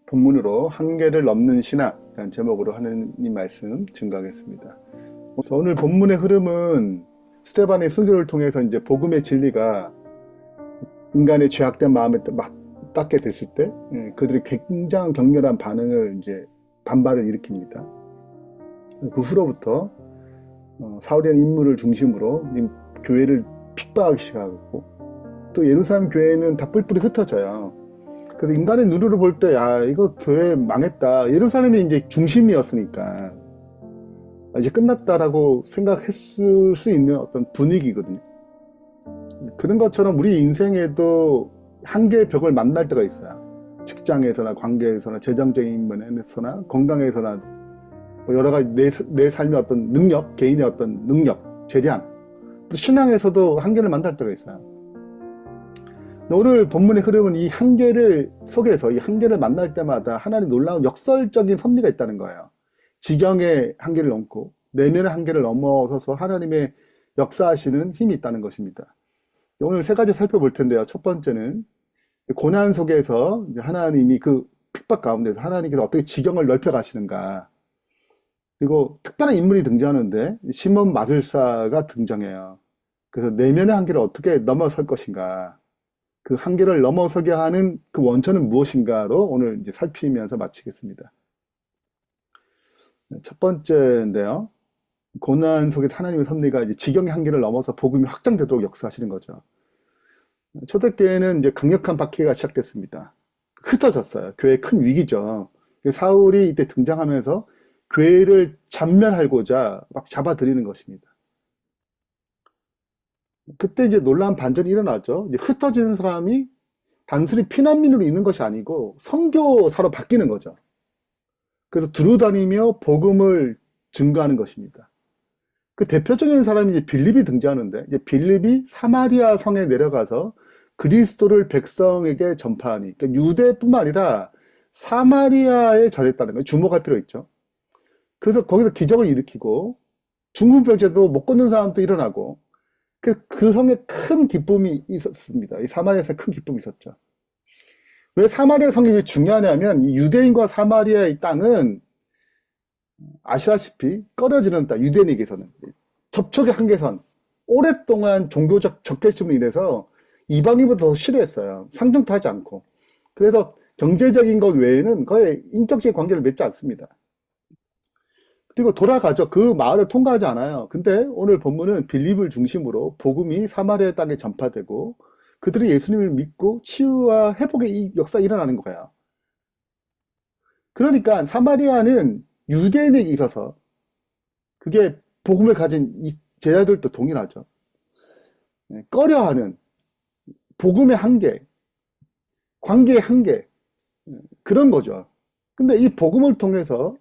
본문으로 한계를 넘는 신앙이라는 제목으로 하느님 말씀 증거하겠습니다. 오늘 본문의 흐름은 스데반의 순교를 통해서 이제 복음의 진리가 인간의 죄악된 마음에 맞닿게 됐을 때 그들이 굉장히 격렬한 반응을 이제 반발을 일으킵니다. 그 후로부터 사울이라는 인물을 중심으로 교회를 핍박하기 시작하고 또 예루살렘 교회는 다 뿔뿔이 흩어져요. 그래서 인간의 눈으로 볼 때, 야, 이거 교회 망했다. 예루살렘이 이제 중심이었으니까, 이제 끝났다라고 생각했을 수 있는 어떤 분위기거든요. 그런 것처럼 우리 인생에도 한계의 벽을 만날 때가 있어요. 직장에서나 관계에서나 재정적인 면에서나 건강에서나 뭐 여러 가지 내 삶의 어떤 능력, 개인의 어떤 능력, 재량, 또 신앙에서도 한계를 만날 때가 있어요. 오늘 본문의 흐름은 이 한계를 속에서 이 한계를 만날 때마다 하나님 놀라운 역설적인 섭리가 있다는 거예요. 지경의 한계를 넘고 내면의 한계를 넘어서서 하나님의 역사하시는 힘이 있다는 것입니다. 오늘 세 가지 살펴볼 텐데요. 첫 번째는 고난 속에서 하나님이 그 핍박 가운데서 하나님께서 어떻게 지경을 넓혀 가시는가. 그리고 특별한 인물이 등장하는데 시몬 마술사가 등장해요. 그래서 내면의 한계를 어떻게 넘어설 것인가. 그 한계를 넘어서게 하는 그 원천은 무엇인가로 오늘 이제 살피면서 마치겠습니다. 첫 번째인데요. 고난 속에 하나님의 섭리가 이제 지경의 한계를 넘어서 복음이 확장되도록 역사하시는 거죠. 초대교회는 이제 강력한 박해가 시작됐습니다. 흩어졌어요. 교회의 큰 위기죠. 사울이 이때 등장하면서 교회를 잔멸하고자 막 잡아들이는 것입니다. 그때 이제 놀라운 반전이 일어나죠. 이제 흩어지는 사람이 단순히 피난민으로 있는 것이 아니고 선교사로 바뀌는 거죠. 그래서 두루다니며 복음을 증거하는 것입니다. 그 대표적인 사람이 이제 빌립이 등장하는데, 이제 빌립이 사마리아 성에 내려가서 그리스도를 백성에게 전파하니, 그러니까 유대뿐만 아니라 사마리아에 전했다는 거예요. 주목할 필요 있죠. 그래서 거기서 기적을 일으키고 중풍병자도 못 걷는 사람도 일어나고, 그 성에 큰 기쁨이 있었습니다. 이 사마리아에서 큰 기쁨이 있었죠. 왜 사마리아 성이 왜 중요하냐면, 이 유대인과 사마리아의 땅은 아시다시피 꺼려지는 땅, 유대인에게서는 접촉의 한계선, 오랫동안 종교적 적개심으로 인해서 이방인보다 더 싫어했어요. 상종도 하지 않고. 그래서 경제적인 것 외에는 거의 인격적인 관계를 맺지 않습니다. 그리고 돌아가죠. 그 마을을 통과하지 않아요. 근데 오늘 본문은 빌립을 중심으로 복음이 사마리아 땅에 전파되고 그들이 예수님을 믿고 치유와 회복의 이 역사가 일어나는 거예요. 그러니까 사마리아는 유대인에게 있어서 그게 복음을 가진 이 제자들도 동일하죠. 꺼려하는 복음의 한계, 관계의 한계, 그런 거죠. 근데 이 복음을 통해서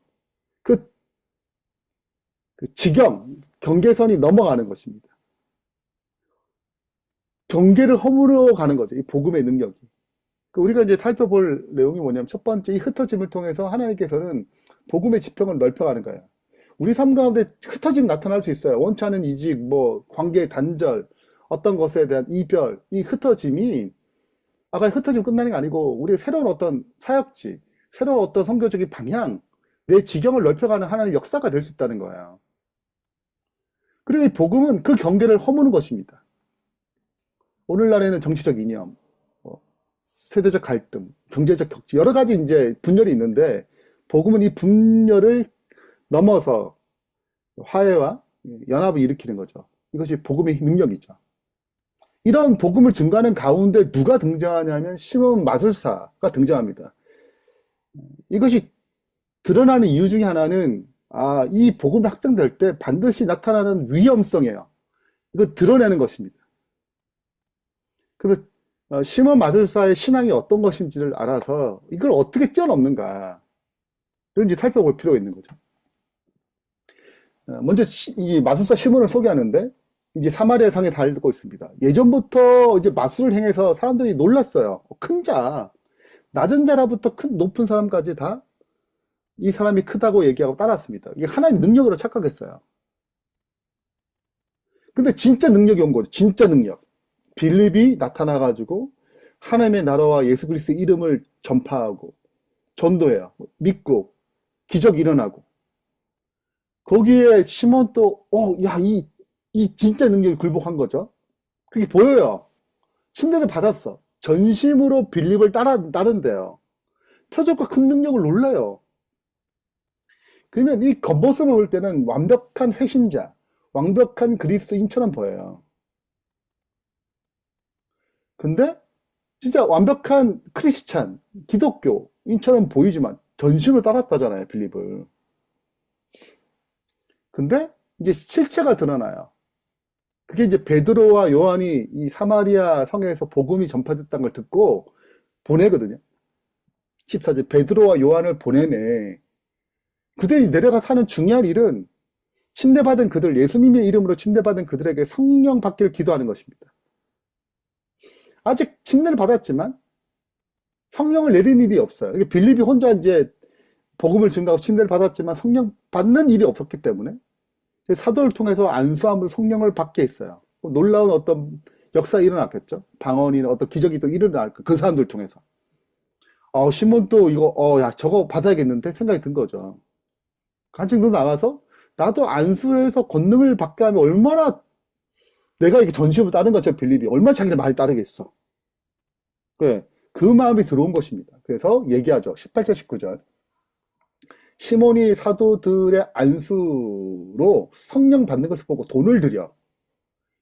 그 지경, 경계선이 넘어가는 것입니다. 경계를 허물어 가는 거죠. 이 복음의 능력이. 우리가 이제 살펴볼 내용이 뭐냐면 첫 번째, 이 흩어짐을 통해서 하나님께서는 복음의 지평을 넓혀가는 거예요. 우리 삶 가운데 흩어짐이 나타날 수 있어요. 원치 않은 이직, 뭐 관계의 단절, 어떤 것에 대한 이별, 이 흩어짐이 아까 흩어짐 끝나는 게 아니고 우리의 새로운 어떤 사역지, 새로운 어떤 선교적인 방향, 내 지경을 넓혀가는 하나님의 역사가 될 수 있다는 거예요. 그리고 이 복음은 그 경계를 허무는 것입니다. 오늘날에는 정치적 이념, 세대적 갈등, 경제적 격치, 여러 가지 이제 분열이 있는데, 복음은 이 분열을 넘어서 화해와 연합을 일으키는 거죠. 이것이 복음의 능력이죠. 이런 복음을 증가하는 가운데 누가 등장하냐면 시몬 마술사가 등장합니다. 이것이 드러나는 이유 중에 하나는 이 복음이 확장될 때 반드시 나타나는 위험성이에요. 이걸 드러내는 것입니다. 그래서 시몬 마술사의 신앙이 어떤 것인지를 알아서 이걸 어떻게 뛰어넘는가 이제 살펴볼 필요가 있는 거죠. 먼저 이 마술사 시몬을 소개하는데 이제 사마리아 성에 살고 있습니다. 예전부터 이제 마술을 행해서 사람들이 놀랐어요. 큰 자, 낮은 자라부터 높은 사람까지 다 이 사람이 크다고 얘기하고 따랐습니다. 이게 하나님 능력으로 착각했어요. 근데 진짜 능력이 온 거죠. 진짜 능력. 빌립이 나타나가지고 하나님의 나라와 예수 그리스도의 이름을 전파하고 전도해요. 믿고 기적이 일어나고 거기에 시몬 또 야, 이 진짜 능력이 굴복한 거죠. 그게 보여요. 침례를 받았어. 전심으로 빌립을 따른대요. 표적과 큰 능력을 놀라요. 그러면 이 겉모습을 볼 때는 완벽한 회심자, 완벽한 그리스도인처럼 보여요. 근데 진짜 완벽한 크리스찬, 기독교인처럼 보이지만 전심을 따랐다잖아요, 빌립을. 근데 이제 실체가 드러나요. 그게 이제 베드로와 요한이 이 사마리아 성에서 복음이 전파됐다는 걸 듣고 보내거든요. 14절 베드로와 요한을 보내매 그들이 내려가서 하는 중요한 일은 침례받은 그들, 예수님의 이름으로 침례받은 그들에게 성령 받기를 기도하는 것입니다. 아직 침례를 받았지만 성령을 내린 일이 없어요. 이게 빌립이 혼자 이제 복음을 증거하고 침례를 받았지만 성령 받는 일이 없었기 때문에 사도를 통해서 안수함으로 성령을 받게 했어요. 놀라운 어떤 역사가 일어났겠죠. 방언이나 어떤 기적이 또 일어날 그 사람들 통해서. 시몬 또 이거 야 저거 받아야겠는데 생각이 든 거죠. 간증 도 나와서 나도 안수해서 권능을 받게 하면 얼마나 내가 이게 전심을 따른 것처럼 빌립이 얼마나 자기를 많이 따르겠어. 그 마음이 들어온 것입니다. 그래서 얘기하죠. 18절 19절 시몬이 사도들의 안수로 성령 받는 것을 보고 돈을 들여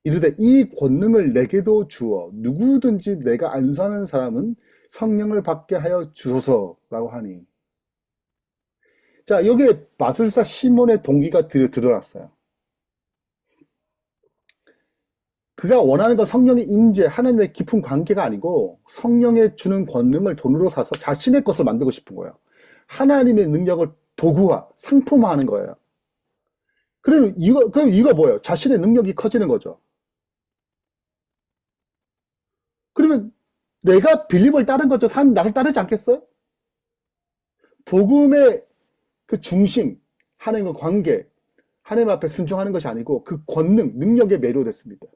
이르되 이 권능을 내게도 주어 누구든지 내가 안수하는 사람은 성령을 받게 하여 주소서라고 하니 자 여기에 마술사 시몬의 동기가 드러났어요. 그가 원하는 건 성령의 임재, 하나님의 깊은 관계가 아니고 성령의 주는 권능을 돈으로 사서 자신의 것을 만들고 싶은 거예요. 하나님의 능력을 도구화, 상품화하는 거예요. 그럼 이거 뭐예요? 자신의 능력이 커지는 거죠. 그러면 내가 빌립을 따른 거죠. 사람이 나를 따르지 않겠어요? 복음의 그 중심, 하나님과 관계, 하나님 앞에 순종하는 것이 아니고 그 권능, 능력에 매료됐습니다.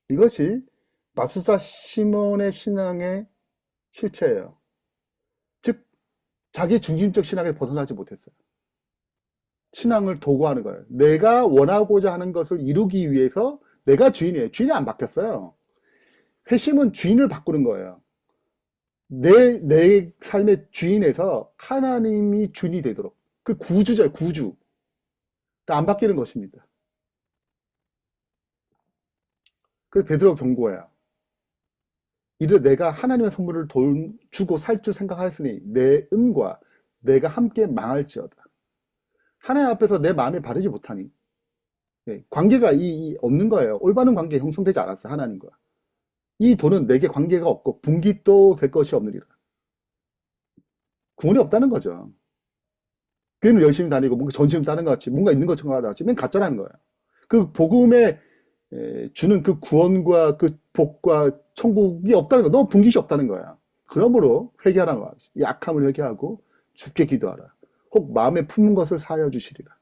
이것이 마술사 시몬의 신앙의 실체예요. 즉 자기 중심적 신앙에 벗어나지 못했어요. 신앙을 도구하는 거예요. 내가 원하고자 하는 것을 이루기 위해서 내가 주인이에요. 주인이 안 바뀌었어요. 회심은 주인을 바꾸는 거예요. 내 삶의 주인에서 하나님이 주인이 되도록 그 구주죠. 구주. 안 바뀌는 것입니다. 그래서 베드로가 경고해요. 이르 내가 하나님의 선물을 돈 주고 살 줄 생각하였으니 내 은과 내가 함께 망할지어다. 하나님 앞에서 내 마음이 바르지 못하니 관계가 없는 거예요. 올바른 관계 형성되지 않았어요. 하나님과. 이 돈은 내게 관계가 없고 분깃도 될 것이 없느니라. 구원이 없다는 거죠. 교회는 열심히 다니고 뭔가 전심을 따는 것 같이 뭔가 있는 것처럼 하지 맨 가짜라는 거예요. 그 복음에 주는 그 구원과 그 복과 천국이 없다는 거, 너무 분깃이 없다는 거야. 그러므로 회개하라는 거야. 약함을 회개하고 죽게 기도하라. 혹 마음에 품은 것을 사하여 주시리라.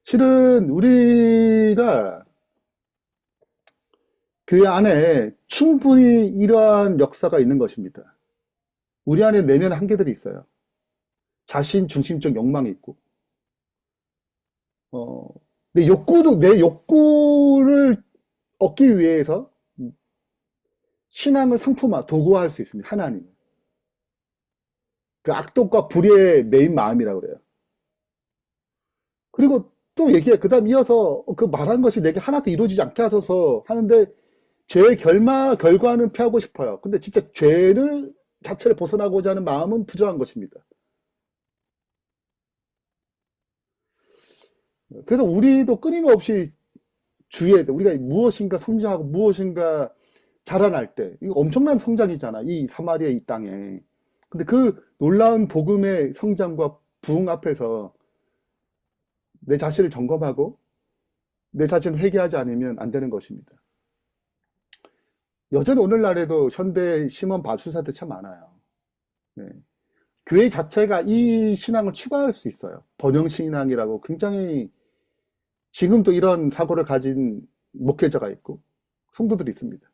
실은 우리가 교회 안에 충분히 이러한 역사가 있는 것입니다. 우리 안에 내면 한계들이 있어요. 자신 중심적 욕망이 있고, 내 욕구를 얻기 위해서 신앙을 상품화, 도구화할 수 있습니다. 하나님. 그 악독과 불의의 메인 마음이라고 그래요. 그리고 또 얘기해. 그 다음 이어서 그 말한 것이 내게 하나도 이루어지지 않게 하소서 하는데 죄의 결과는 피하고 싶어요. 근데 진짜 죄를 자체를 벗어나고자 하는 마음은 부정한 것입니다. 그래서 우리도 끊임없이 주의해야 돼. 우리가 무엇인가 성장하고 무엇인가 자라날 때 이거 엄청난 성장이잖아. 이 사마리아 이 땅에. 근데 그 놀라운 복음의 성장과 부흥 앞에서 내 자신을 점검하고 내 자신을 회개하지 않으면 안 되는 것입니다. 여전히 오늘날에도 현대 심원 마술사들 참 많아요. 네. 교회 자체가 이 신앙을 추구할 수 있어요. 번영신앙이라고 굉장히 지금도 이런 사고를 가진 목회자가 있고 성도들이 있습니다.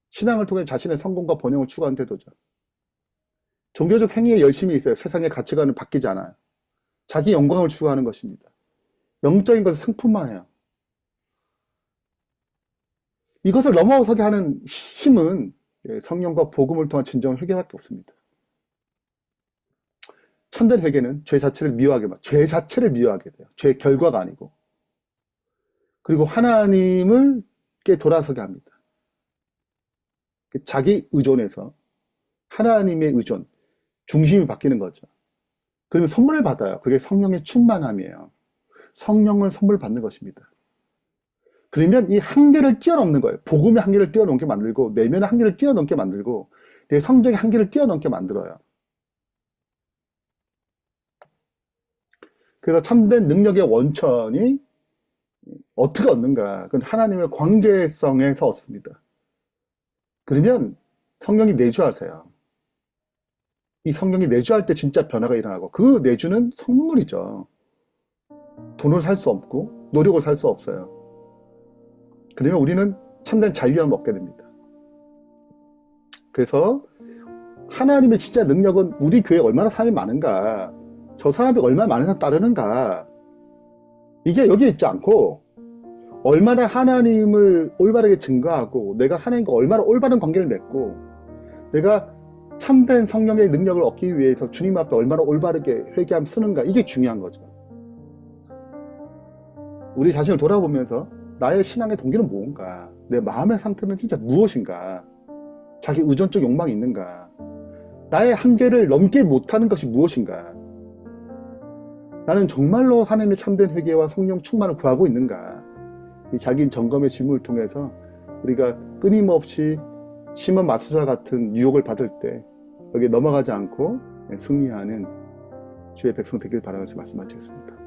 신앙을 통해 자신의 성공과 번영을 추구하는 태도죠. 종교적 행위에 열심히 있어요. 세상의 가치관은 바뀌지 않아요. 자기 영광을 추구하는 것입니다. 영적인 것을 상품화해요. 이것을 넘어서게 하는 힘은 성령과 복음을 통한 진정 회개밖에 없습니다. 참된 회개는 죄 자체를 미워하게 돼요. 죄의 결과가 아니고. 그리고 하나님을께 돌아서게 합니다. 자기 의존에서 하나님의 의존, 중심이 바뀌는 거죠. 그러면 선물을 받아요. 그게 성령의 충만함이에요. 성령을 선물 받는 것입니다. 그러면 이 한계를 뛰어넘는 거예요. 복음의 한계를 뛰어넘게 만들고, 내면의 한계를 뛰어넘게 만들고, 내 성적인 한계를 뛰어넘게 만들어요. 그래서 참된 능력의 원천이 어떻게 얻는가? 그건 하나님의 관계성에서 얻습니다. 그러면 성령이 내주하세요. 이 성령이 내주할 때 진짜 변화가 일어나고, 그 내주는 선물이죠. 돈을 살 수 없고 노력을 살 수 없어요. 그러면 우리는 참된 자유함을 얻게 됩니다. 그래서 하나님의 진짜 능력은 우리 교회에 얼마나 사람이 많은가, 저 사람이 얼마나 많은 사람 따르는가, 이게 여기에 있지 않고 얼마나 하나님을 올바르게 증거하고 내가 하나님과 얼마나 올바른 관계를 맺고 내가 참된 성령의 능력을 얻기 위해서 주님 앞에 얼마나 올바르게 회개함 쓰는가, 이게 중요한 거죠. 우리 자신을 돌아보면서 나의 신앙의 동기는 뭔가, 내 마음의 상태는 진짜 무엇인가, 자기 의존적 욕망이 있는가, 나의 한계를 넘게 못하는 것이 무엇인가, 나는 정말로 하나님의 참된 회개와 성령 충만을 구하고 있는가, 이 자기 점검의 질문을 통해서 우리가 끊임없이 시몬 마수사 같은 유혹을 받을 때 여기에 넘어가지 않고 승리하는 주의 백성 되길 바라면서 말씀 마치겠습니다.